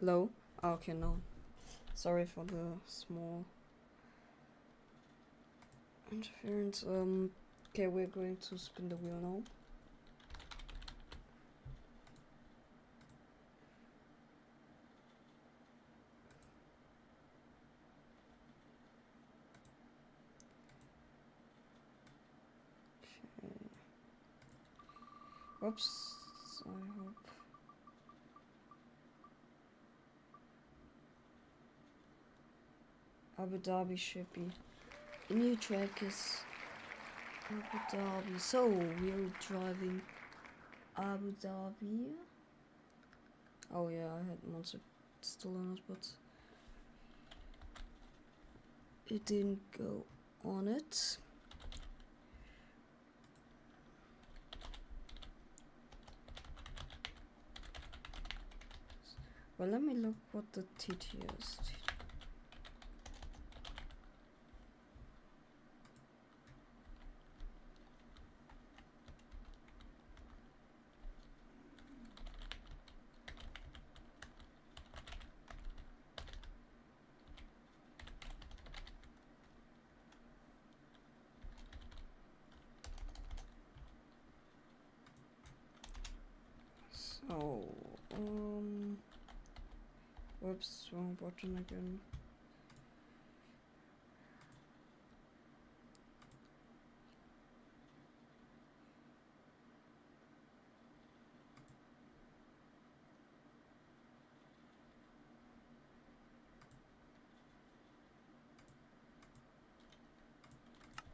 Hello? Okay, no. Sorry for the small interference. Okay, we're going to spin the wheel now. Okay. Oops. I hope. Abu Dhabi should be. The new track is Abu Dhabi. So we're driving Abu Dhabi. Oh yeah, I had Monster still on it, but it didn't go on it. Well, let me look what the TT is. So, whoops, wrong button again.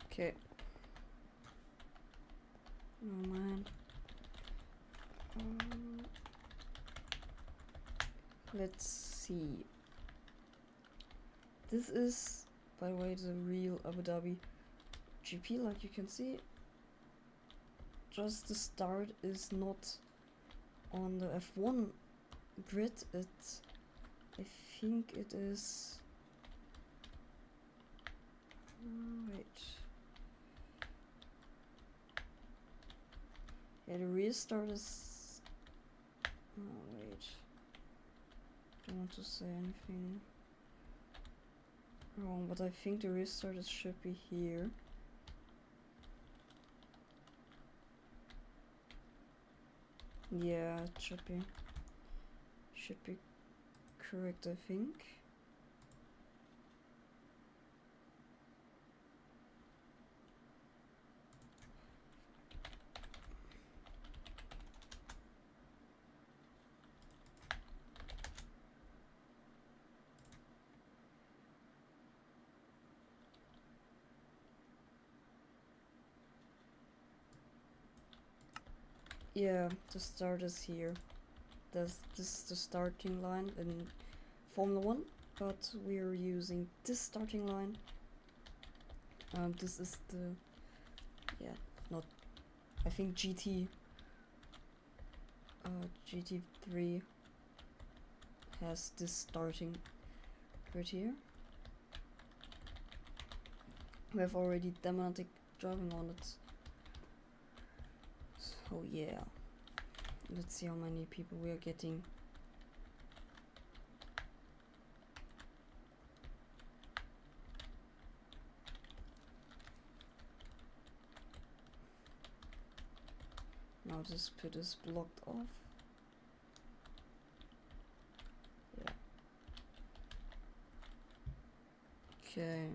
Okay. Oh man. Let's see. This is, by the way, the real Abu Dhabi GP, like you can see. Just the start is not on the F1 grid. I think it is. Wait. Yeah, the restart is. Oh wait. Don't want to say anything wrong, but I think the restart should be here. Yeah, it should be correct, I think. Yeah, the start is here. This is the starting line in Formula 1, but we're using this starting line. This is the, yeah, not, I think GT3 has this starting grid here. We have already Dematic driving on it. So yeah, let's see how many people we are getting. Now this pit is blocked off. Yeah. Okay.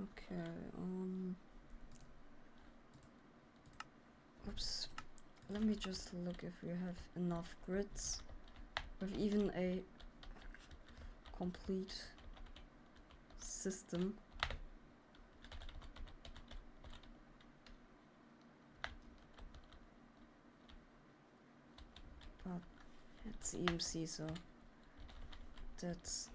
Okay, oops. Let me just look if we have enough grids with even a complete system. But it's EMC, so that's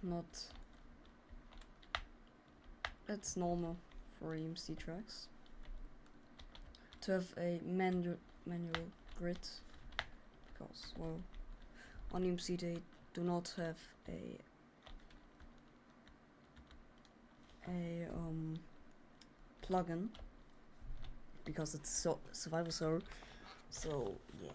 normal for EMC tracks to have a manual grid, because, well, on EMC they do not have a plugin, because it's survival server. So yeah.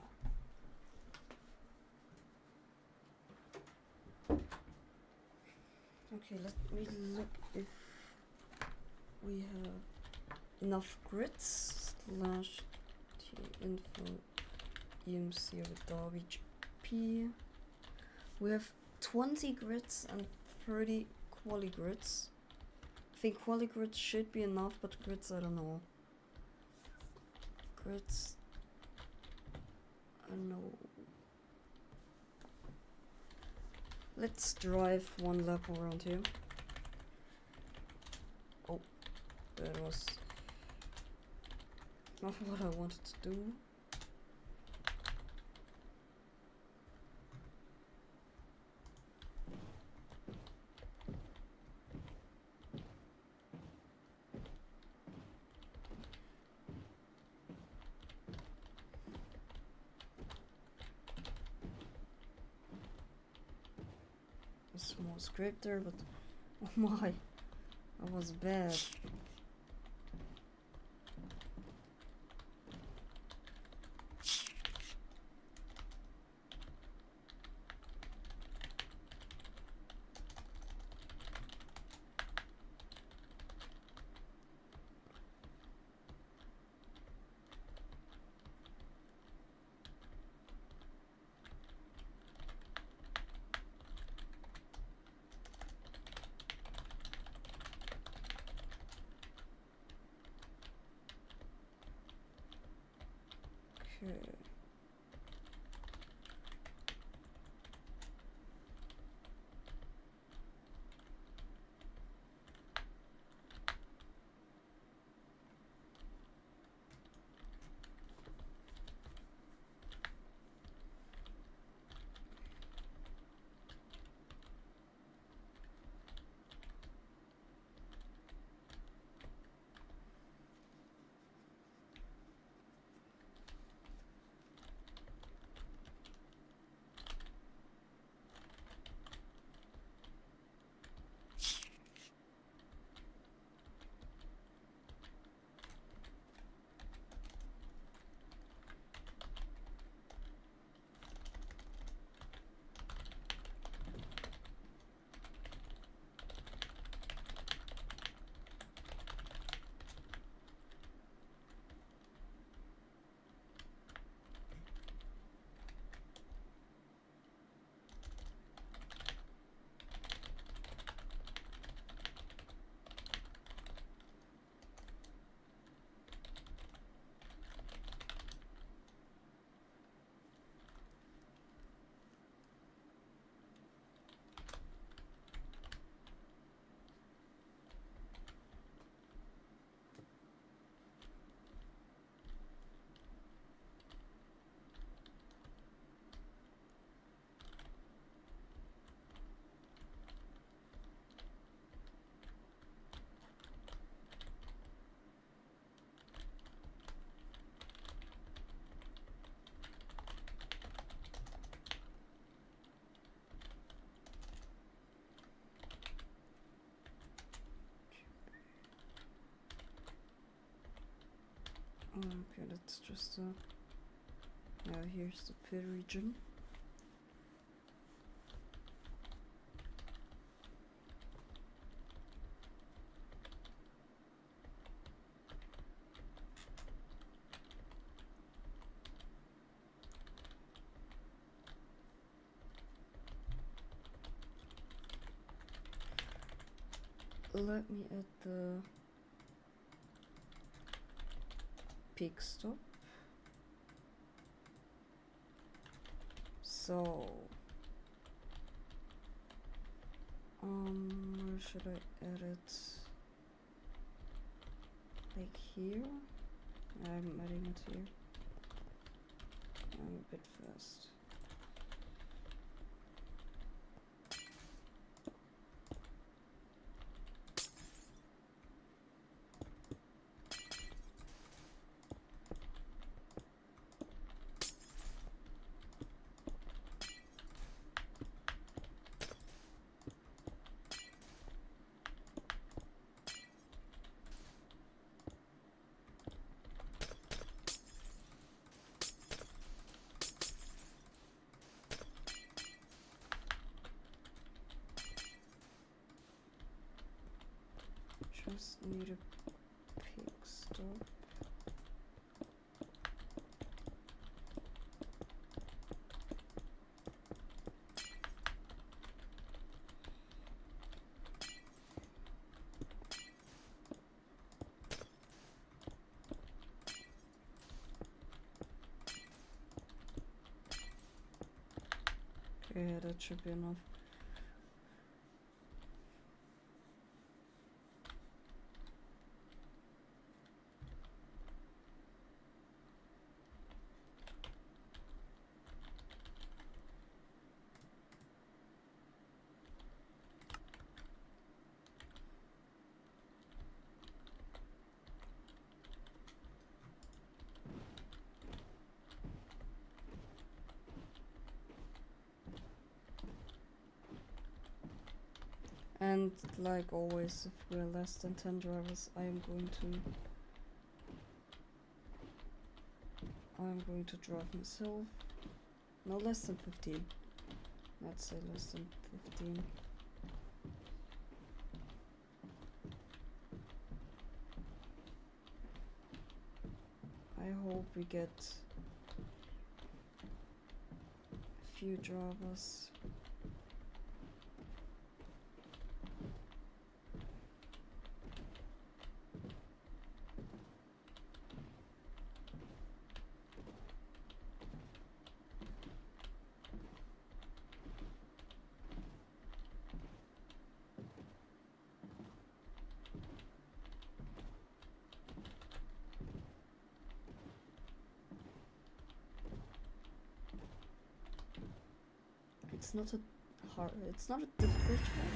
Okay, let me look if we have enough grids / info EMC with garbage P. We have 20 grids and 30 quali grids. I think quali grids should be enough, but grids I don't know. Grids, I don't know. Let's drive one lap around here. Oh, that was not what I wanted to do. A small scrape there, but oh my, that was bad. Okay. Okay, that's just yeah, here's the pit region. Let me add the peak stop. So where should I add it? Like here? I'm adding it here. I'm a bit fast. just need a pig stop. Yeah, that should be enough. And like always, if we're less than 10 drivers, I'm going to drive myself. No, less than 15. Let's say less than 15. I hope we get a few drivers. It's not a difficult track.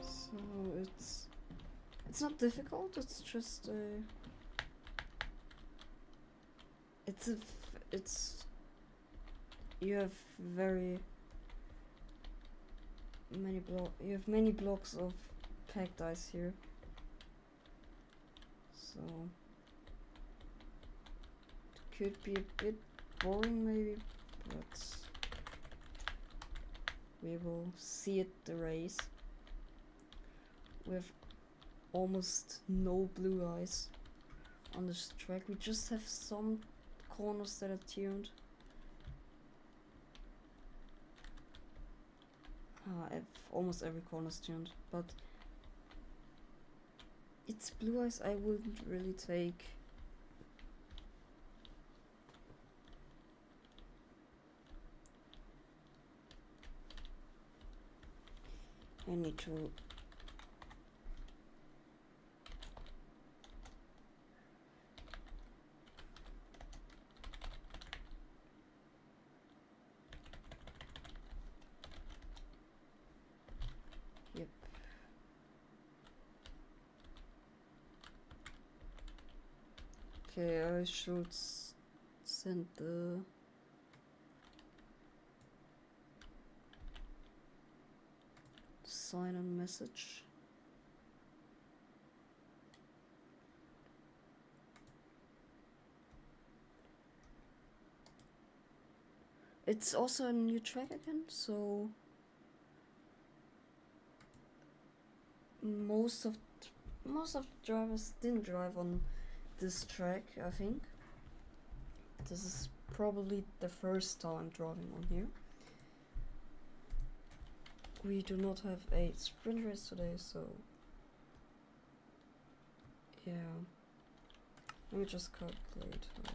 So it's not difficult, it's just you have many blocks of packed ice here. So it could be a bit boring maybe, but we will see it the race. We have almost no blue ice on this track. We just have some corners that are tuned. Almost every corner is tuned, but it's blue ice. I wouldn't really take. I need to yep. Okay, I should send the sign-on message. It's also a new track again, so most of the drivers didn't drive on this track, I think. This is probably the first time driving on here. We do not have a sprint race today, so yeah. Let me just calculate how.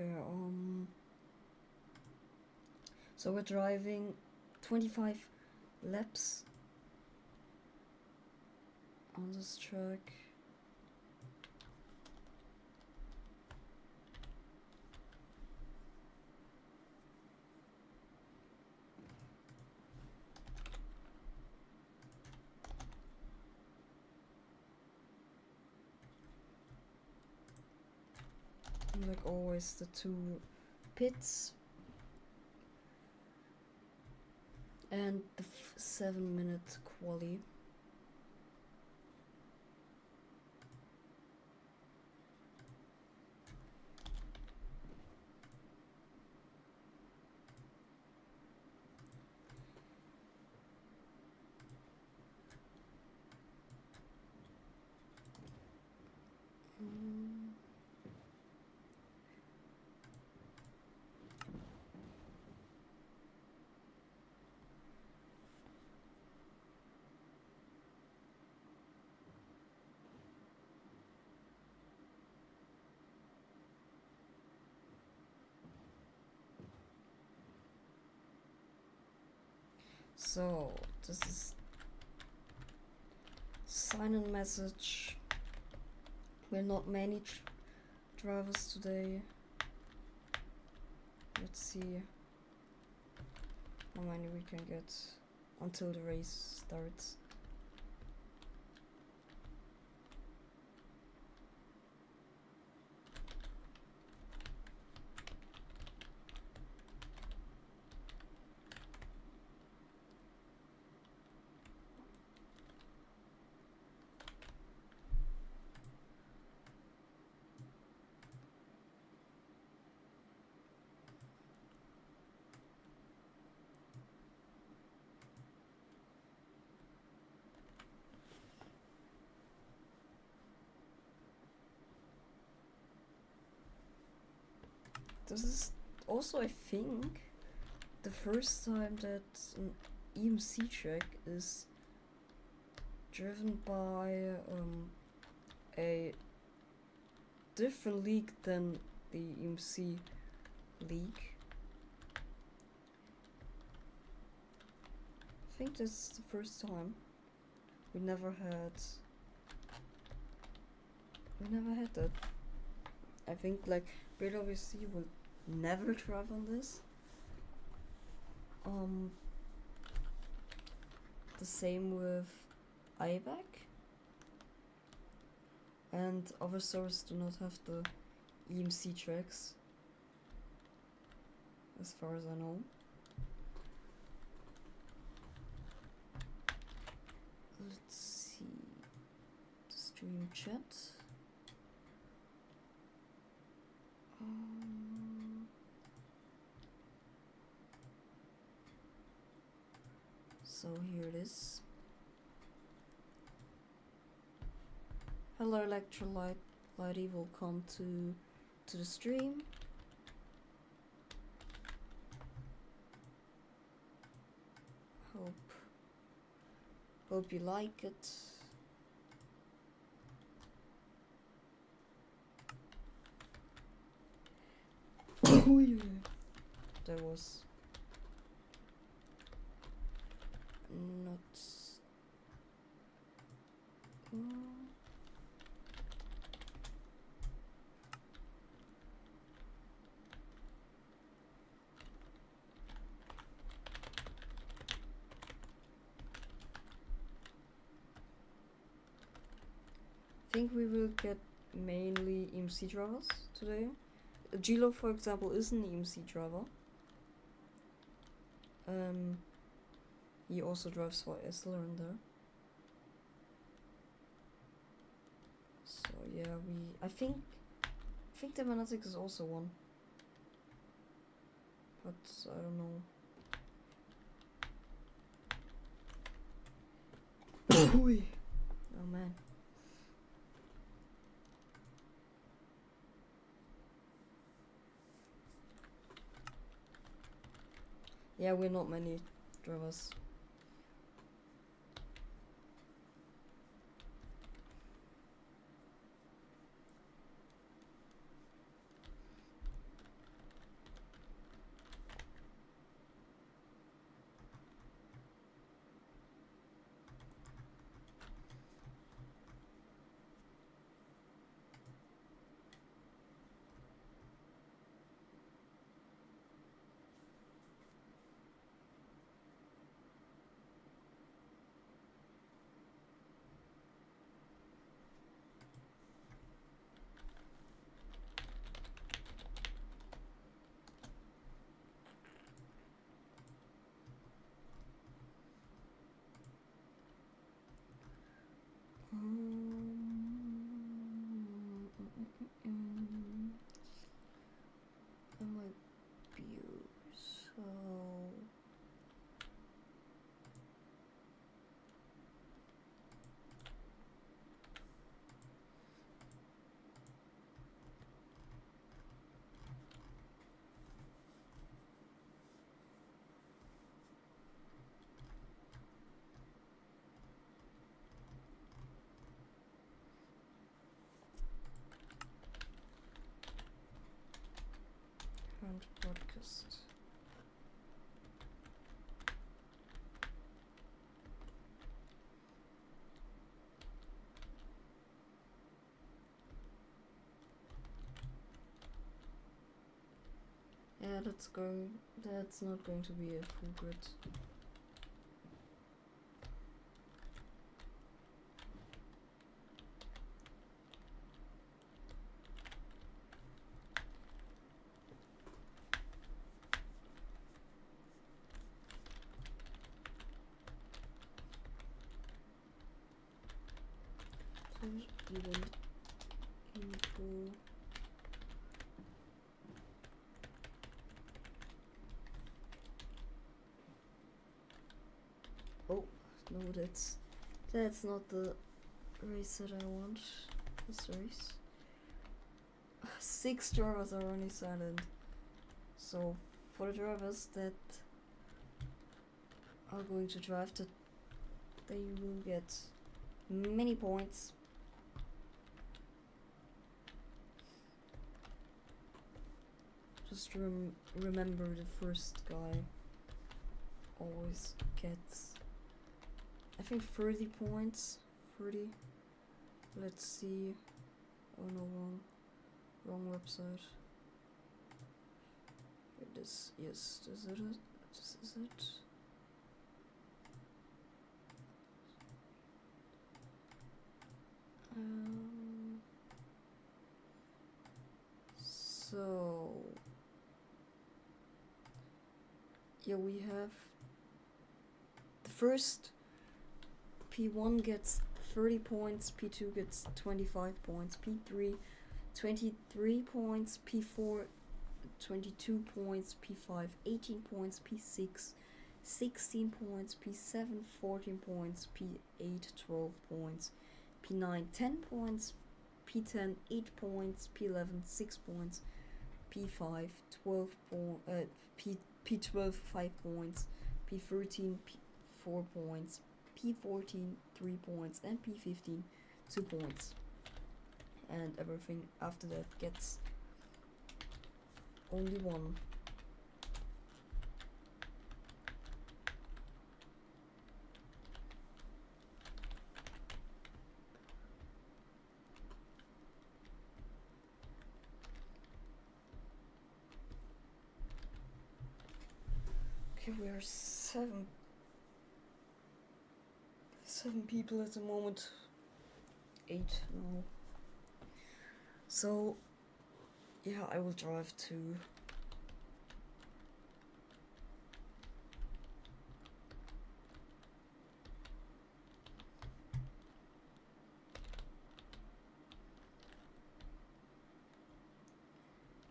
Okay, so we're driving 25 laps on this track. And like always, the 2 pits and the 7-minute quali. So this is sign-in message. We're not many drivers today. Let's see how many we can get until the race starts. This is also, I think, the first time that an EMC track is driven by a different league than the EMC league. I think that's the first time. We never had that. I think like BWC will never drive on this. The same with IBAC, and other stores do not have the EMC tracks, as far as I know. Let's see the stream chat. So here it is. Hello Electrolyte, Lighty will come to the stream. Hope you like it. That was not. I think we will get mainly EMC drivers today. Gilo, for example, is an EMC driver. He also drives for Esler in there. So yeah, I think the Manatics is also one, but I don't know. Oh man. Yeah, we're not many drivers. and broadcast. Yeah, that's not going to be a full grid. Event info. Oh no, that's not the race that I want. This race. 6 drivers are only silent. So for the drivers that are going to drive, that they will get many points. Just remember the first guy always gets, I think, 30 points. 30. Let's see. Oh no, wrong website. This, yes, this is it. This is it. So yeah, we have the first P1 gets 30 points, P2 gets 25 points, P3 23 points, P4 22 points, P5 18 points, P6 16 points, P7 14 points, P8 12 points, P9 10 points, P10 8 points, P11 6 points, P5 12 P12 5 points, P13 4 points, P14 3 points, and P15 2 points. And everything after that gets only 1. Okay, we are 7 people at the moment. 8 now. So yeah, I will drive to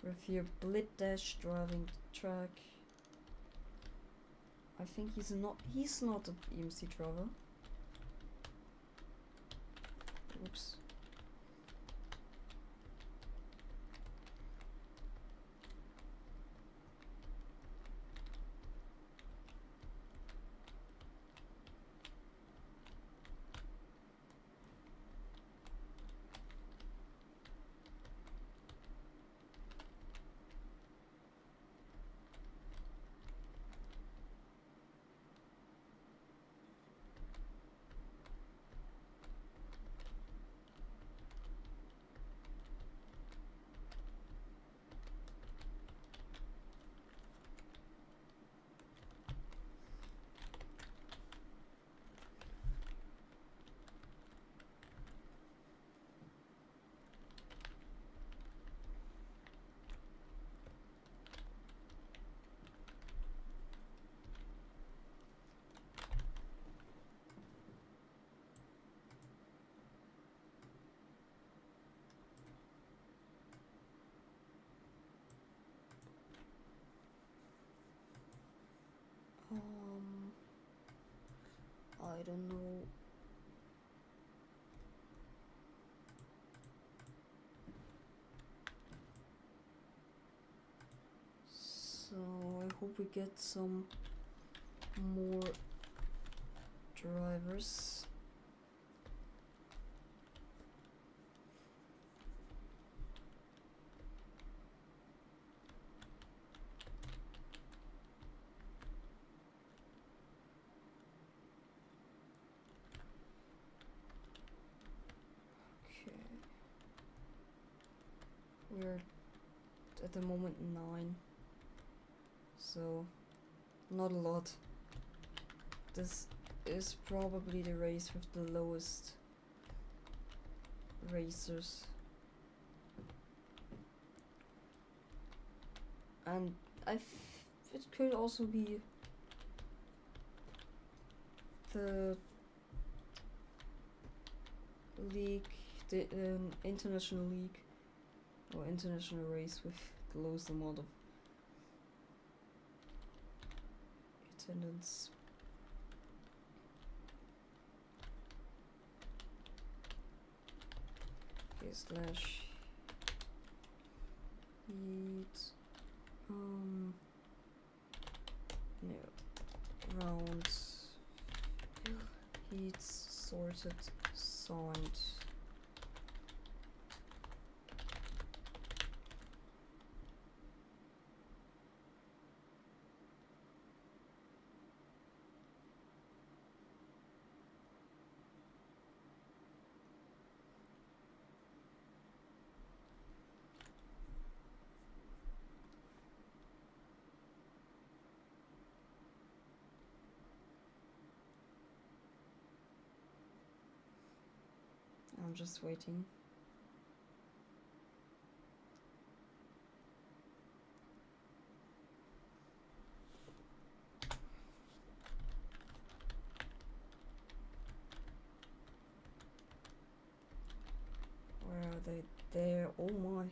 Revere Blitdash driving track. I think he's not a EMC driver. Oops. I don't know. So I hope we get some more drivers. we're at the moment 9, so not a lot. This is probably the race with the lowest racers, and it could also be the league, the international league or international race with the lowest amount of attendance. Okay, slash heat no rounds heats sorted signed. I'm just waiting. Where are they? There. Oh my.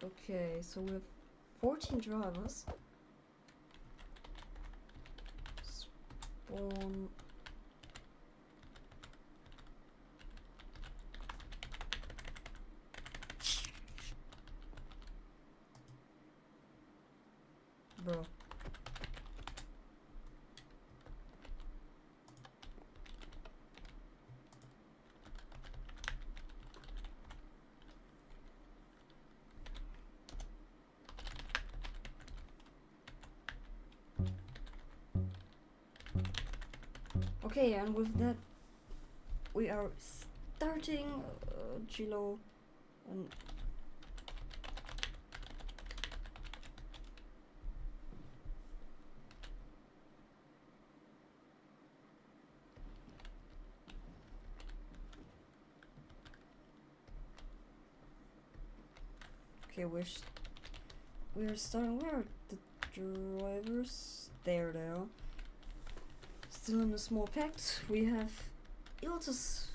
Okay, so we have 14 drivers. Spawn. Bro. Okay, and with that, we are starting Gilo and okay, we're starting. Where are the drivers? There they are. Still in a small pact. We have Iltis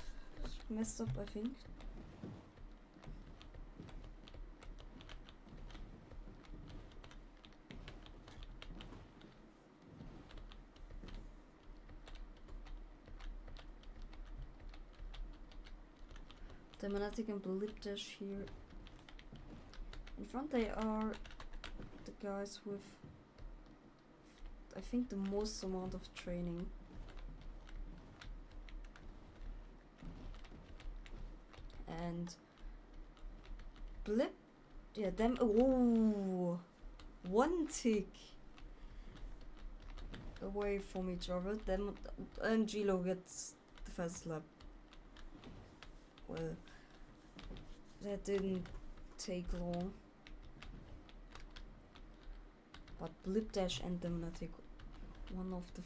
messed up, I think. Demonatic and Blipdash here. In front they are the guys with, I think, the most amount of training. And Blip, yeah, them. Oh, one tick away from each other. Them and Gilo gets the fastest lap. Well, that didn't take long. But Blipdash and Demonatic, one of the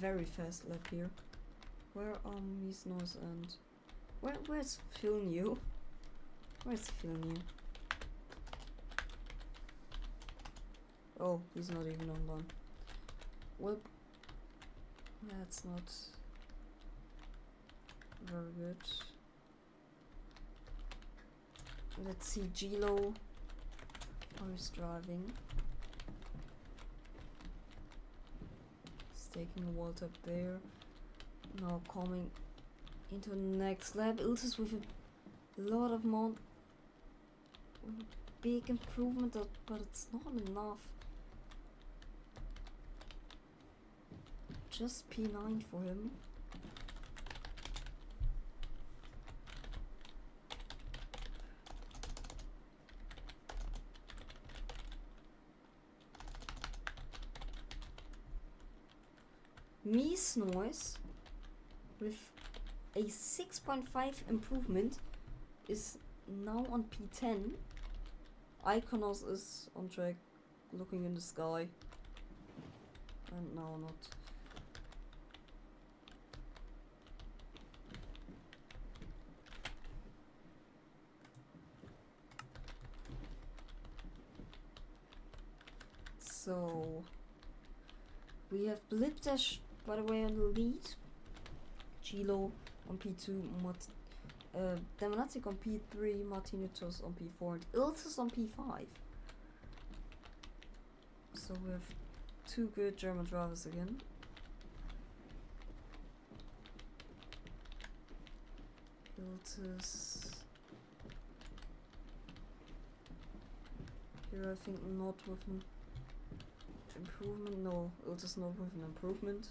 very fast lap here. Where are Misnos and where's Filnew? Where's Filnew? Oh, he's not even online. Well, that's not Very good. Let's see Gilo. How he's driving. He's taking a vault up there. Now coming into the next lap. Iltis with a lot of with a big improvement, but it's not enough. Just P9 for him. Mies Noise with a 6.5 improvement is now on P10. Iconos is on track, looking in the sky. And now not. So we have Blipdash, by the way, on the lead. Gilo on P2, Demonatic on P3, Martinitos on P4, and Iltis on P5. So we have two good German drivers again. Iltis. Here I think not with an improvement. No, Iltis not with an improvement.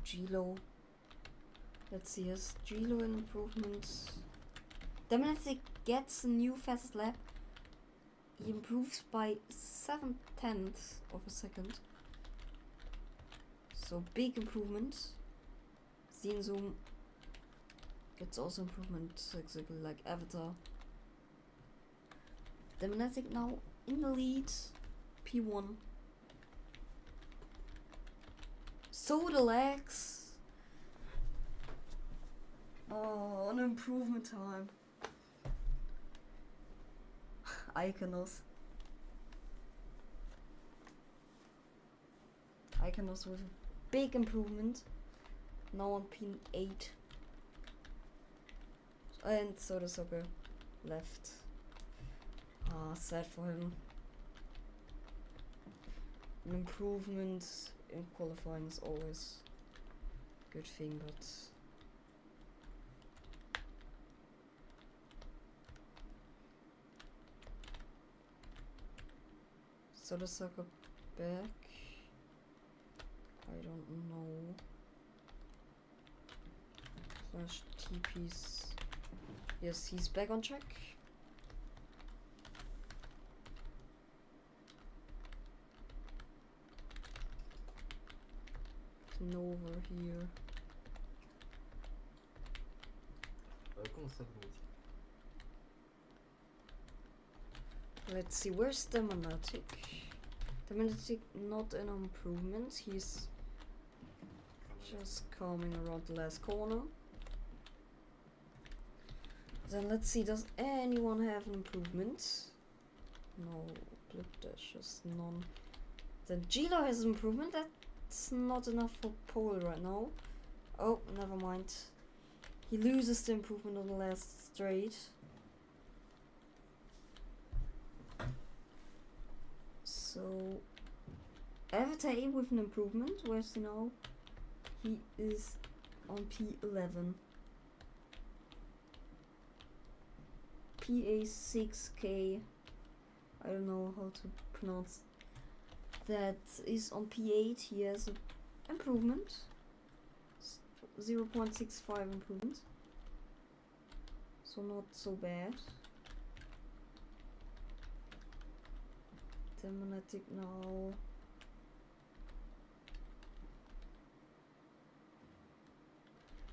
Gilo. Let's see, has Gilo an improvement? Demonatic gets a new fastest lap. He improves by 0.7 of a second. So big improvement. Zinzoom gets also improvement, exactly like Avatar. Demonatic now in the lead. P1. Soda legs. Oh, an improvement time. Iconos. Iconos with a big improvement. Now on pin 8. And Soda Soccer left. Ah, sad for him. An improvement in qualifying is always a good thing, but Soda Soccer back. I don't know. Slash TPs. Yes, he's back on track. Over here. Let's see, where's Demonatic? Demonatic not an improvement, he's just coming around the last corner. Then let's see, does anyone have an improvement? No, Blipdash, just none. Then Gilo has an improvement, that's not enough for pole right now. Oh, never mind. He loses the improvement on the last straight. So Avatar with an improvement, where's he now? He is on P11. PA6K. I don't know how to pronounce that. Is on P8. He has an improvement. 0.65 improvement. So not so bad. Demonatic now.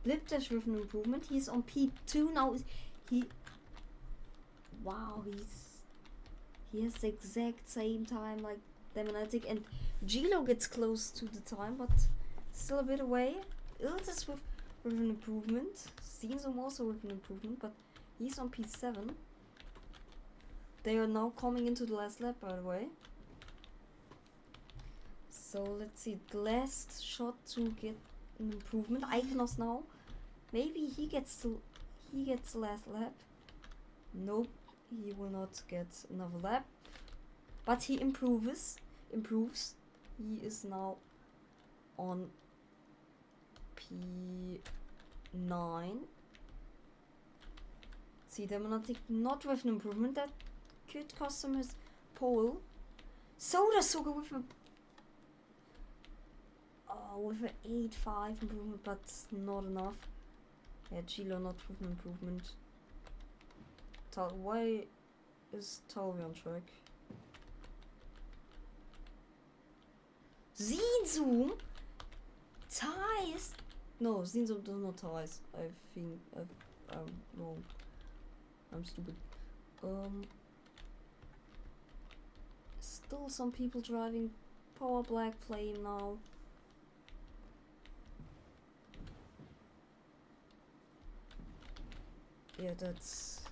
Blipdash with an improvement. He's on P2 now. Wow, he has the exact same time like Demonatic, and Gilo gets close to the time, but still a bit away. Iltis with an improvement. Zinzoom also with an improvement, but he's on P7. they are now coming into the last lap, by the way. So let's see, the last shot to get an improvement. Iconos now. Maybe he gets the last lap. Nope, he will not get another lap. But he improves. He is now on P9. See, Demonatic not with an improvement. That could cost him his pole. Soda Sugar with a with an 8.5 improvement, but not enough. Yeah, Gilo not with an improvement. Why is Talvi on track? Zinzoom ties. No, Zinzoom does not ties. I think wrong. I'm stupid. Still some people driving Power Black Flame now. Yeah, that's...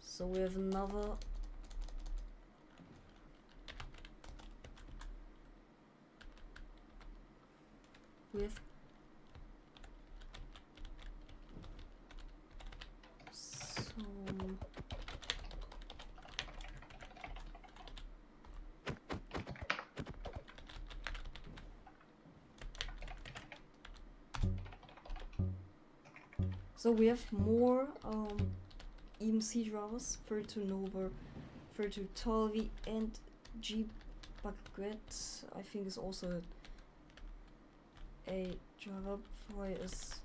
So we have another... with some so we have more EMC drivers, 32 Nova, 32 Talvi, and G Baguette I think is also a driver. Why is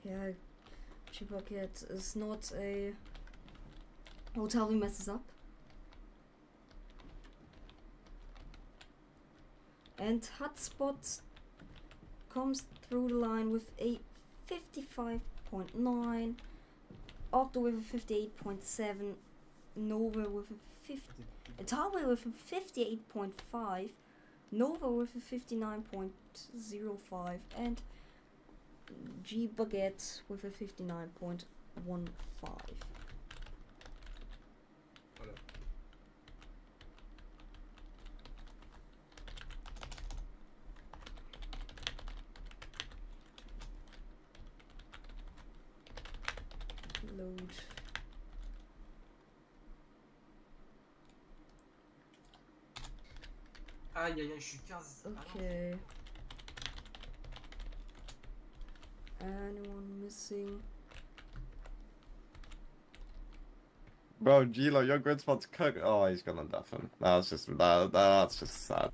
yeah, G-Bucket is not a hotel we messes up. And Hotspot comes through the line with a 55.9, Octo with a 58.7, Nova with a 50, Atari with a 58.5, Nova with a 59.05, and G Baguette with a 59.15. Load. Aïe aïe aïe, je suis 15. Okay. Anyone missing? Bro, Gilo, your grid spot's cook. Oh, he's gonna duff him. That's just sad.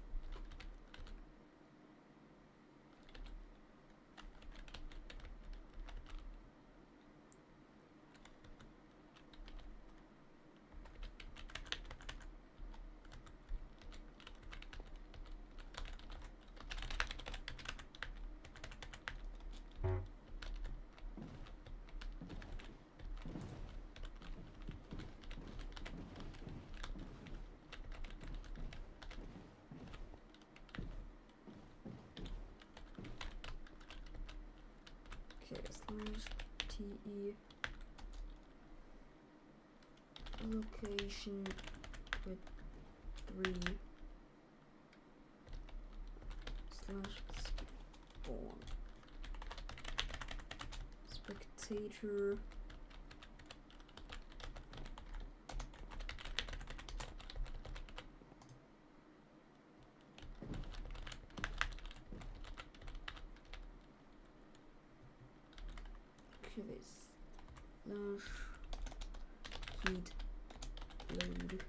Okay, /TE location with 3 /spawn. spectator. Okay, slash heat load.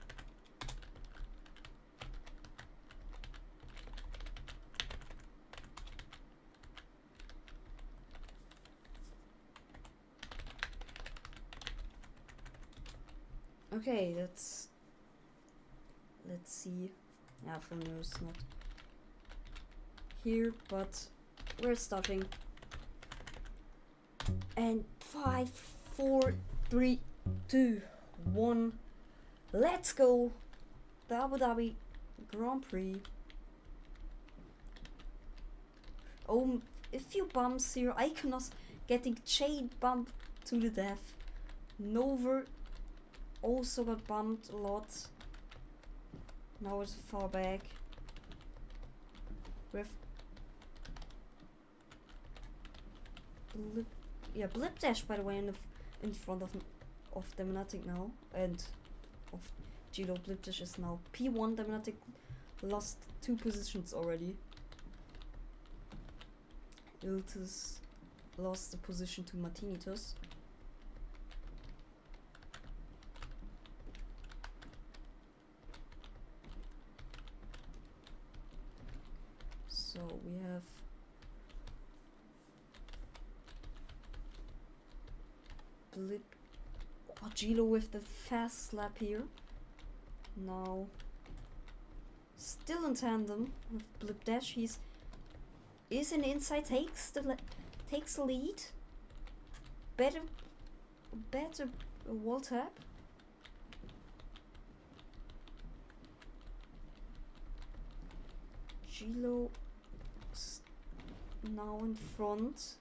Okay, let's see. Yeah, for now it's not here, but we're starting. And 5, 4, 3, 2, 1. Let's go! The Abu Dhabi Grand Prix. Oh, a few bumps here. Iconos getting chain bumped to the death. Nover also got bumped a lot. Now it's far back. With Blip Dash, by the way, in front of Demonatic now, and of Gilo. Blip Dash is now P1. Demonatic lost 2 positions already. Iltis lost the position to Martinitus. So we have Blip Gilo with the fast lap here. Now still in tandem with Blip Dash. He's in inside, takes the lead. Better wall tap. Gilo now in front.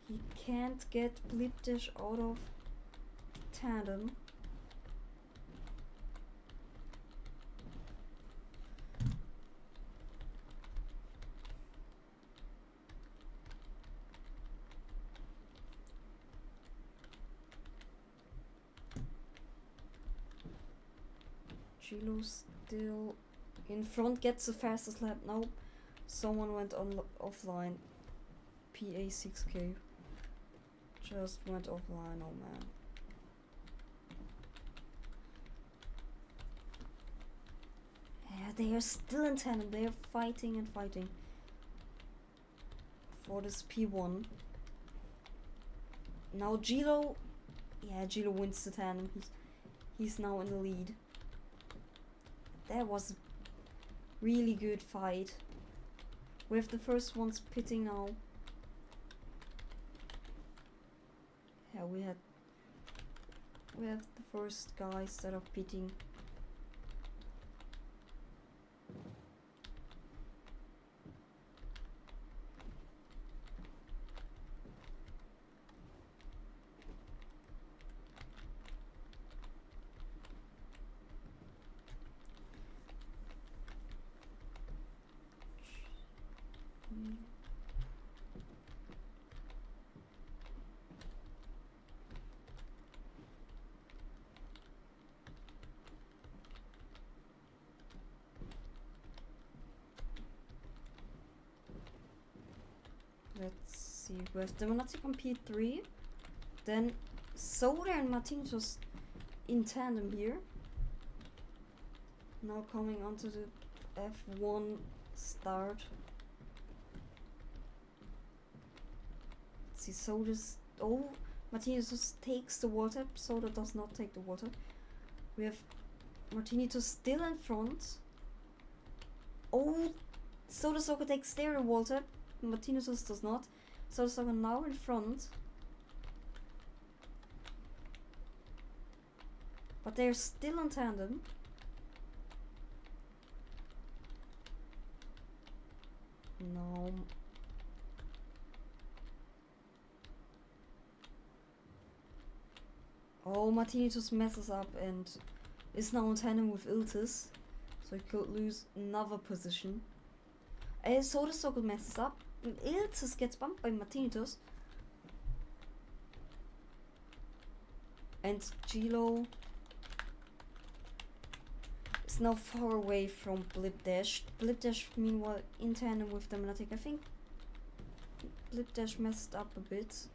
He can't get Blip Dash out of tandem. Gilo still in front, gets the fastest lap now. Someone went offline. PA6K just went offline. Oh man. Yeah, they are still in tandem. They are fighting and fighting for this P1. Now Gilo, yeah, Gilo wins the tandem. He's now in the lead. That was a really good fight. We have the first ones pitting now. Yeah, we have the first guys that are pitting. Let's see, we have Demonatic on P3, then Soda and Martinitus in tandem here. Now coming onto the F1 start. Let's see, Soda's, oh, Martinitus takes the wall tap, Soda does not take the wall tap. We have Martinitus still in front. Oh, Soda Soccer takes their wall tap. Martinitus does not. So Soda now in front. But they're still in tandem. No. Oh, Martinitus messes up and is now in tandem with Iltis. So he could lose another position. Soda Circle messes up. Iltis gets bumped by Martinitus. And Gilo is now far away from Blip Dash. Blip Dash, meanwhile, in tandem with Demonatic. I think Blip Dash messed up a bit.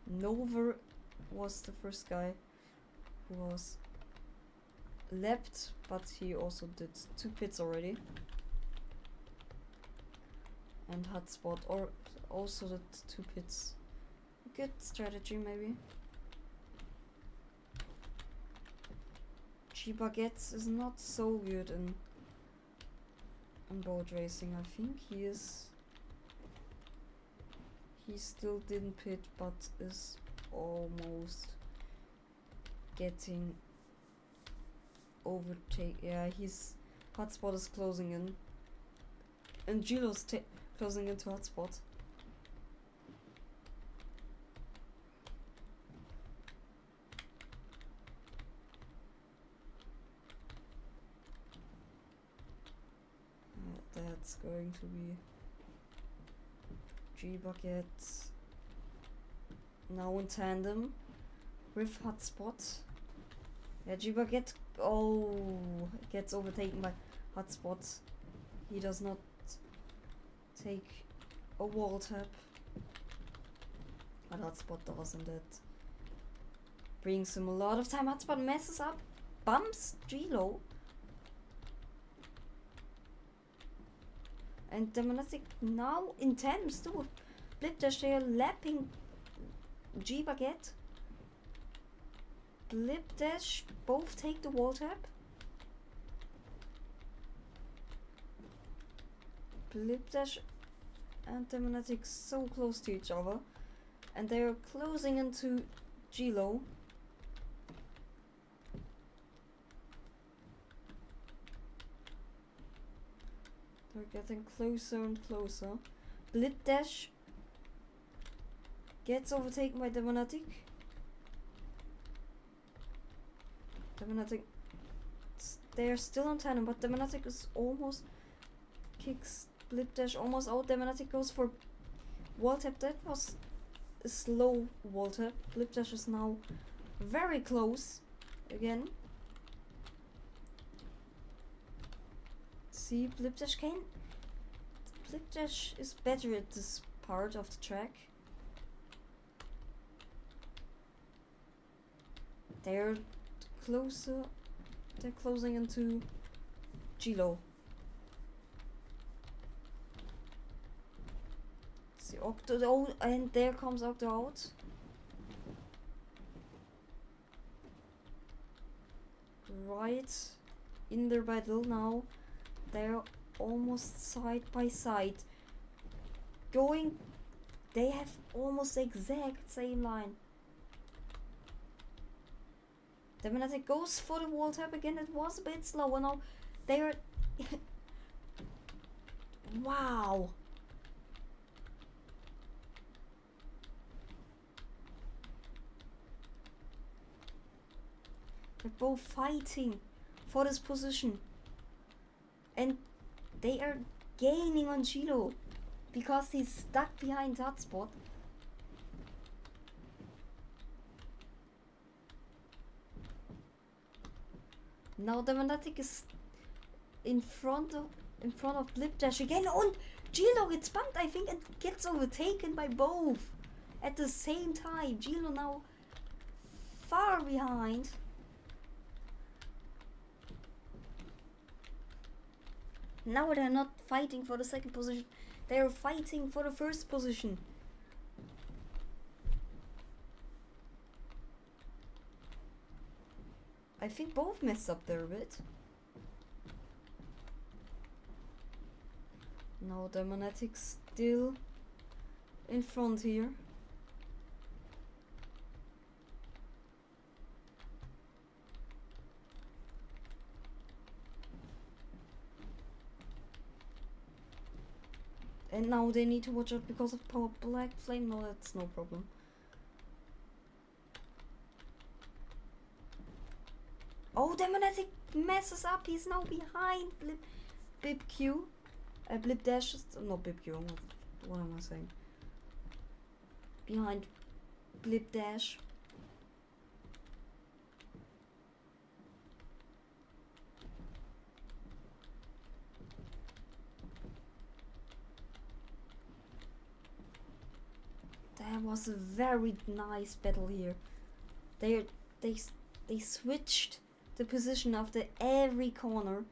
Nova was the first guy who was leapt, but he also did 2 pits already. And Hotspot or also did 2 pits. Good strategy, maybe. G-Baguette is not so good in boat racing. I think he still didn't pit, but is almost getting overtake. Yeah, his Hotspot is closing in, and Gilo's closing into Hotspot. That's going to be G-Baguette now in tandem with Hotspot. Yeah, G-Baguette gets overtaken by Hotspot. He does not take a wall tap, but Hotspot does, and that brings him a lot of time. Hotspot messes up, bumps Gilo. And Demonatic now in tandem still with Blip Dash. They are lapping G-Baguette. Blip Dash both take the wall tap. Blip Dash and Demonatic so close to each other. And they are closing into Gilo. They're getting closer and closer. Blip Dash gets overtaken by Demonatic. Demonatic, they're still on tandem, but Demonatic is almost kicks Blip Dash almost out. Demonatic goes for wall tap. That was a slow wall tap. Blip Dash is now very close again. See, Blip Dash is better at this part of the track. They're closer. They're closing into Gilo. See Octo. Oh, and there comes Octo out. Right in their battle now. They're almost side by side. They have almost the exact same line. Demonatic goes for the wall tap again. It was a bit slower now. They are... Wow. They're both fighting for this position. And they are gaining on Gilo because he's stuck behind Hotspot. Now Demonatic is in front of Blip Dash again, and Gilo gets bumped, I think, and gets overtaken by both at the same time. Gilo now far behind. Now they're not fighting for the second position, they are fighting for the first position. I think both messed up there a bit. Now Demonatic still in front here. And now they need to watch out because of Power Black Flame. No, that's no problem. Oh, Demonatic messes up. He's now behind Blip Q. Blip Dash. Not Blip Q. What am I saying? Behind Blip Dash. That was a very nice battle here. They they switched the position after every corner.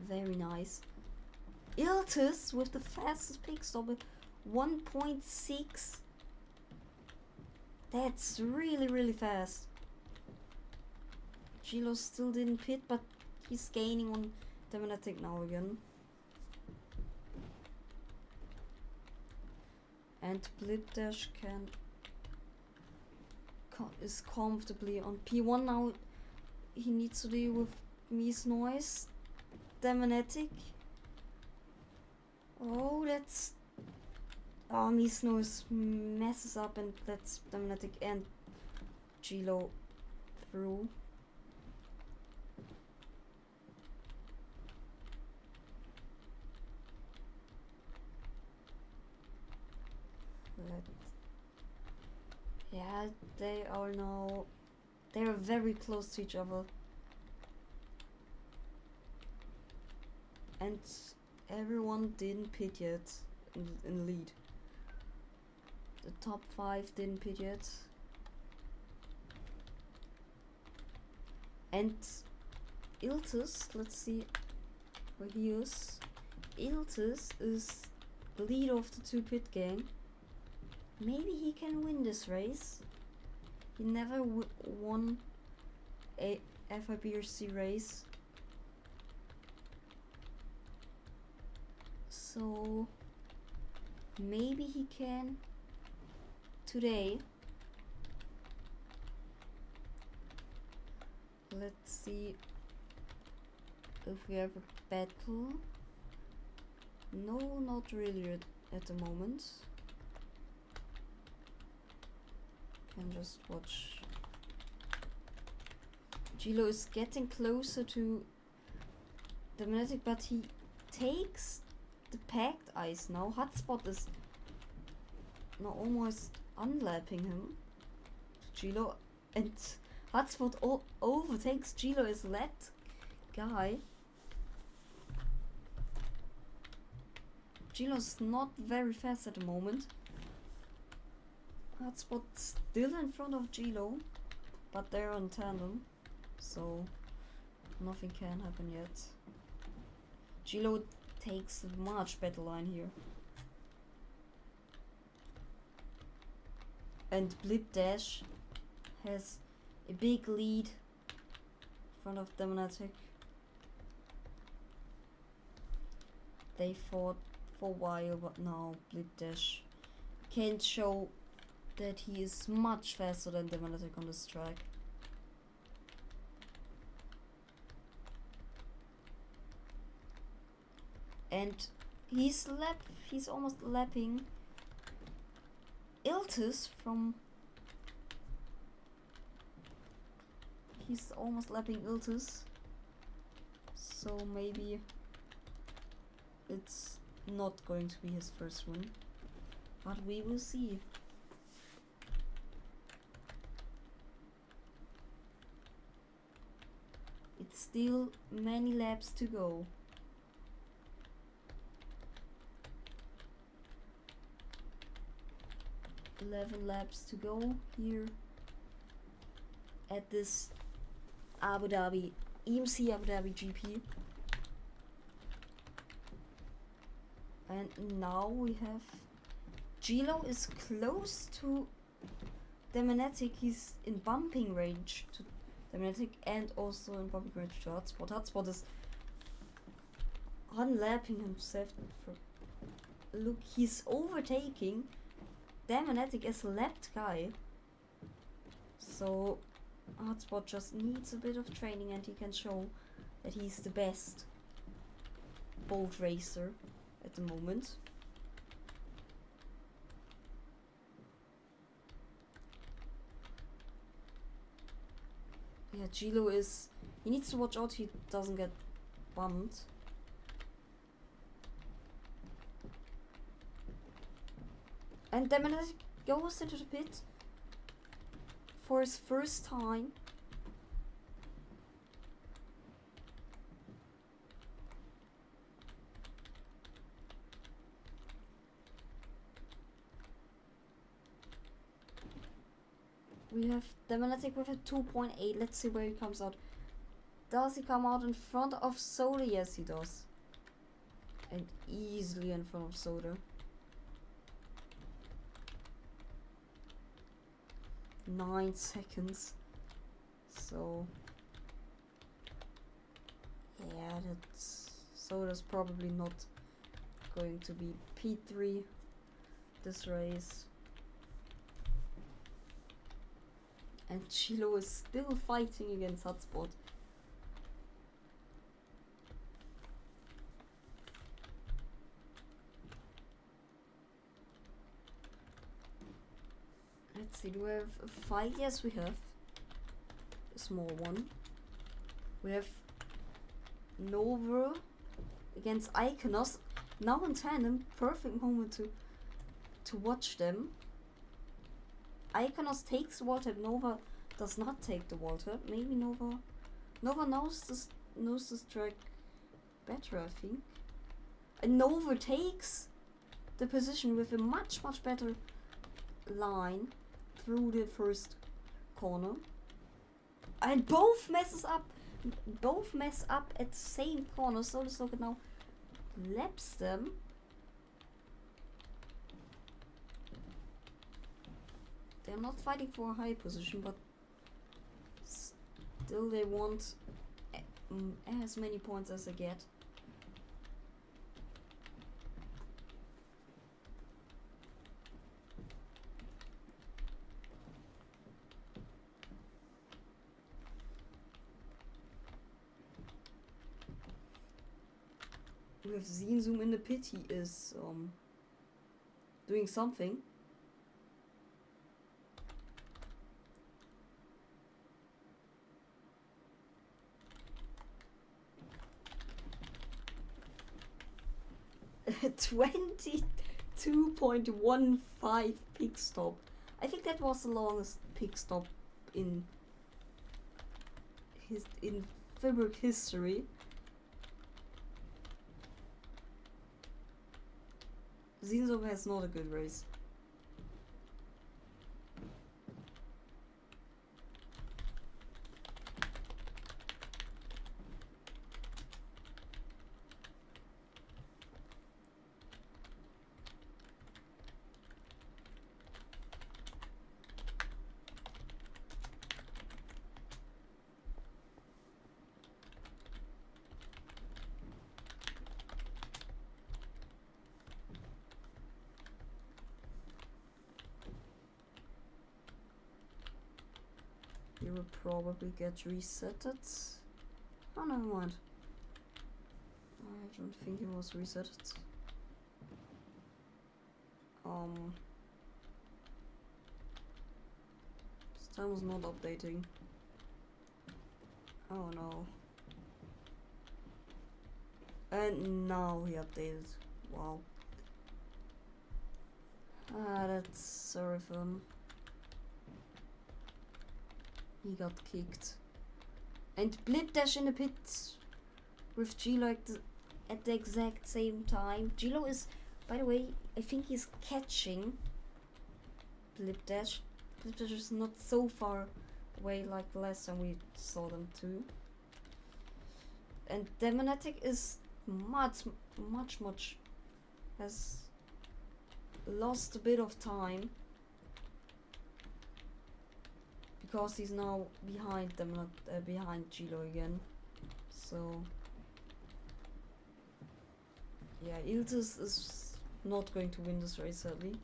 Very nice. Iltis with the fastest pick stop at 1.6. That's really fast. Gilo still didn't pit, but he's gaining on Demonetic now again. And Blipdash is comfortably on P1 now. He needs to deal with Mies Noise. Demonetic. Oh, that's... Oh, Mies Noise messes up, and that's Demonetic and Gilo through. Yeah, they are now... They are very close to each other. And everyone didn't pit yet in the lead. The top 5 didn't pit yet. And Iltis, let's see where he is. Iltis is the leader of the 2 pit gang. Maybe he can win this race. He never won a Fibrc race. So maybe he can today. Let's see if we have a battle. No, not really at the moment. Can just watch. Gilo is getting closer to Demonetic, but he takes the packed ice now. Hotspot is now almost unlapping him. Gilo, and Hotspot overtakes Gilo as lapped guy. Gilo's not very fast at the moment. Hotspot still in front of Gilo, but they're on tandem, so nothing can happen yet. Gilo takes a much better line here. And Blipdash has a big lead in front of Demonetic. They fought for a while, but now Blipdash can show that he is much faster than Demonetic on this track. And he's almost lapping Iltis from... He's almost lapping Iltis. So maybe it's not going to be his first win. But we will see. It's still many laps to go. $11 laps to go here at this EMC Abu Dhabi GP. And now we have Gilo is close to Demonetic. He's in bumping range to Demonetic and also in bumping range to Hotspot. Hotspot is unlapping himself. Look, he's overtaking Demonetic as a lapped guy. So Hotspot just needs a bit of training and he can show that he's the best boat racer at the moment. Yeah, Gilo is... He needs to watch out he doesn't get bumped. And Demonetic goes into the pit for his first time. we have Demonetic with a 2.8. Let's see where he comes out. Does he come out in front of Soda? Yes, he does. And easily in front of Soda. 9 seconds. So yeah, Soda's probably not going to be P3 this race. And Chilo is still fighting against Hotspot. Let's see, do we have a fight? Yes, we have. A small one. We have Nova against Iconos. Now in tandem, perfect moment to watch them. Iconos takes the wall tap, Nova does not take the wall tap. Maybe Nova knows this track better, I think. And Nova takes the position with a much better line through the first corner. And both mess up at the same corner, so the Socket now laps them. They're not fighting for a high position, but still they want as many points as they get. With Zinzoom in the pit, he is doing something. A 22.15 pit stop. I think that was the longest pit stop in Fibrc history. Zinzo has not a good race. He will probably get resetted. Oh, never mind. I don't think he was resetted. This time was not updating. Oh no. And now he updated. Wow. That's sorry for him. He got kicked. And Blip Dash in the pit with Gilo at the exact same time. Gilo is, by the way, I think he's catching Blip Dash. Blip Dash is not so far away like the last time we saw them too. And Demonetic is much has lost a bit of time. Because he's now behind them, not behind Gilo again. So yeah, Iltis is not going to win this race sadly.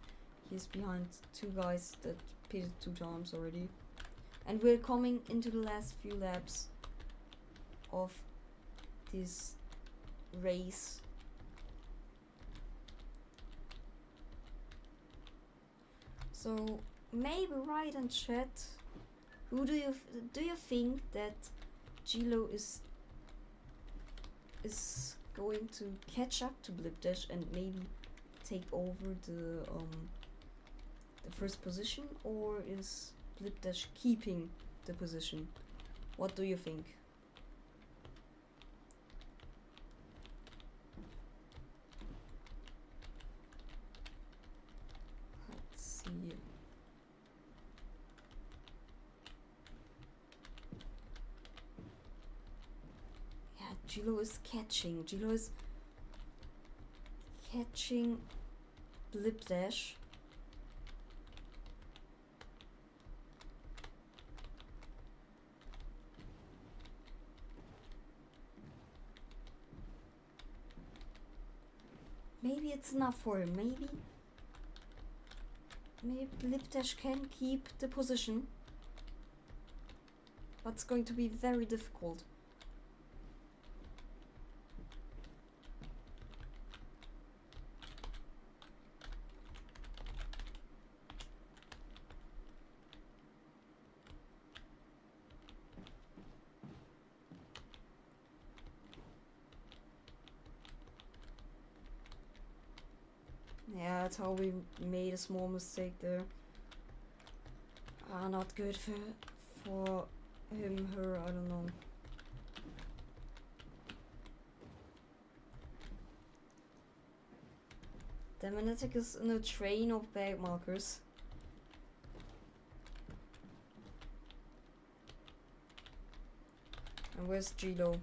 He's behind two guys that pitted 2 times already. And we're coming into the last few laps of this race. So maybe write in chat, who do you think that Gilo is going to catch up to Blip Dash and maybe take over the first position, or is Blip Dash keeping the position? What do you think? Let's see. Gilo is catching. Gilo is catching Blip Dash. Maybe it's enough for him. Maybe Blip Dash can keep the position. But it's going to be very difficult. Yeah, that's how we made a small mistake there. Not good for him, her, I don't know. The Magnetic is in a train of bag markers. And where's Gilo?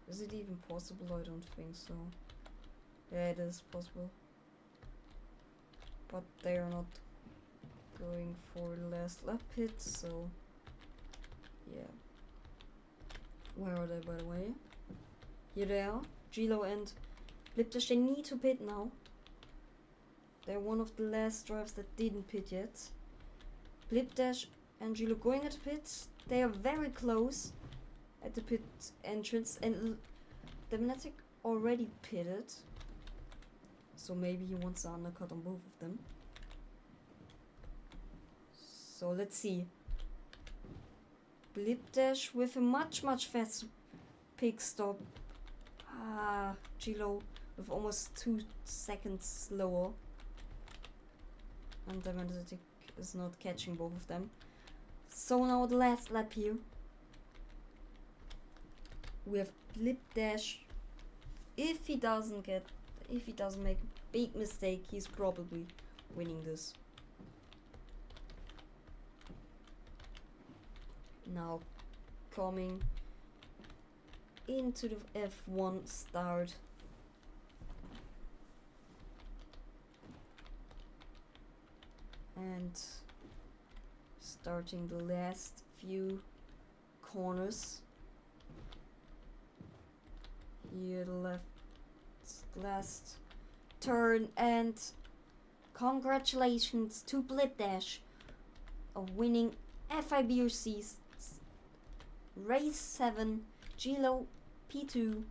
Is it even possible? I don't think so. Yeah, it is possible. But they are not going for the last lap hit, so yeah. Where are they, by the way? Here they are. Gilo and Lipdash, they need to pit now. They're one of the last drivers that didn't pit yet. Lipdash and Gilo going at the pits. They are very close at the pit entrance, and the Magnetic already pitted, so maybe he wants to undercut on both of them. So let's see. Blip Dash with a much faster pit stop. Gilo with almost 2 seconds slower, and the Magnetic is not catching both of them. So now the last lap here. We have Blip Dash. If he doesn't make a big mistake, he's probably winning this. Now coming into the F1 start. And starting the last few corners. Here, the last turn, and congratulations to Blip Dash of winning Fibrc Race 7 Gilo P2.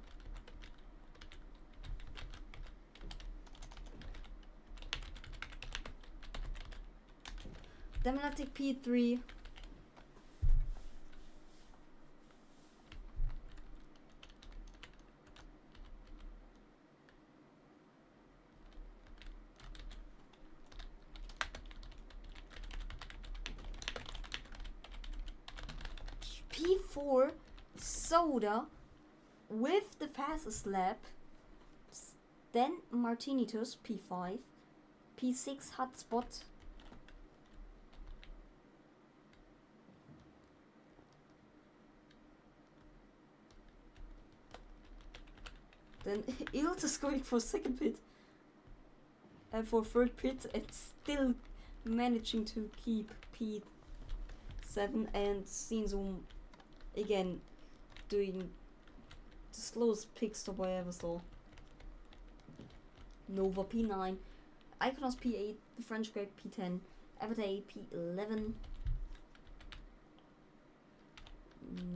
Magnetic P3. P4 Soda with the fastest lap. Then Martinitus P5. P6 Hotspot. Then Ilt is going for second pit. And for third pit, it's still managing to keep P7, and Sinzo again doing the slowest pit stop I ever saw. Nova P9, Iconos P8, the French Greg P10, Everday P11.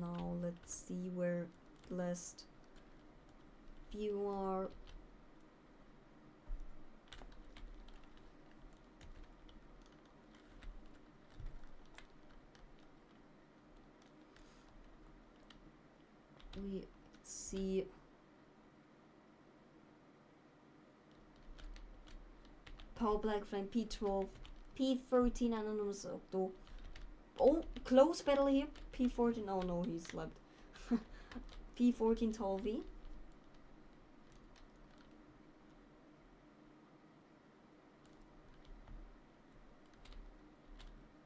Now let's see where the last few are. We see Power Black Flame P12, P13 Anonymous Octo, Oh, close battle here. P14. Oh no, he slept. P14 tall V.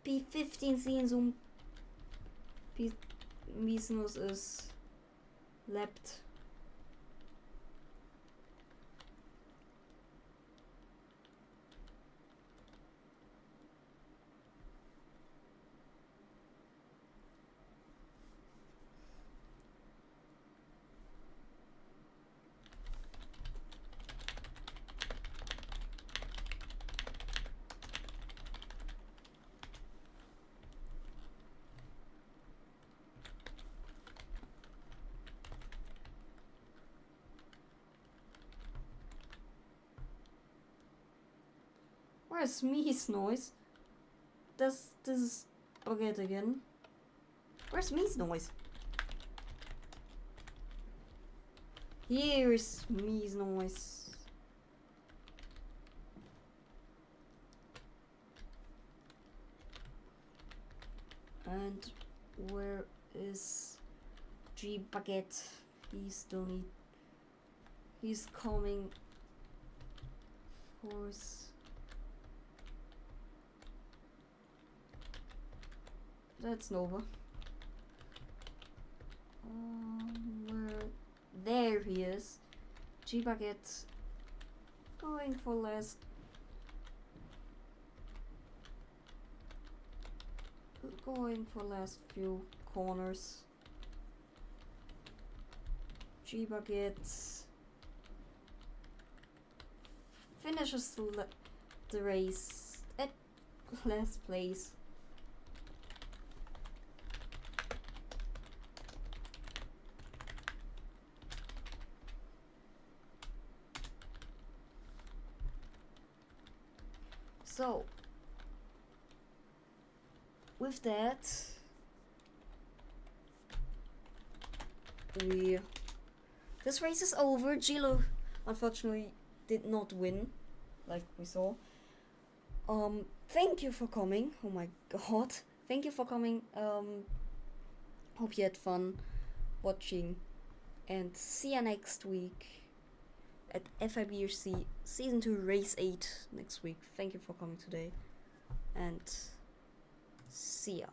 P15 sehen zoom. P Misenus is leapt. Where's Me's noise? This is Baguette again. Where's Me's noise? Here's Me's noise. And where is G Baguette? He's coming. Force. That's Nova. There he is. G Baguette going for last. Going for last few corners. G Baguette finishes the race at last place. So, with that, this race is over. Gilo unfortunately did not win, like we saw. Thank you for coming. Oh my god, thank you for coming. Hope you had fun watching, and see you next week at Fibrc Season 2 Race 8 next week. Thank you for coming today, and see ya.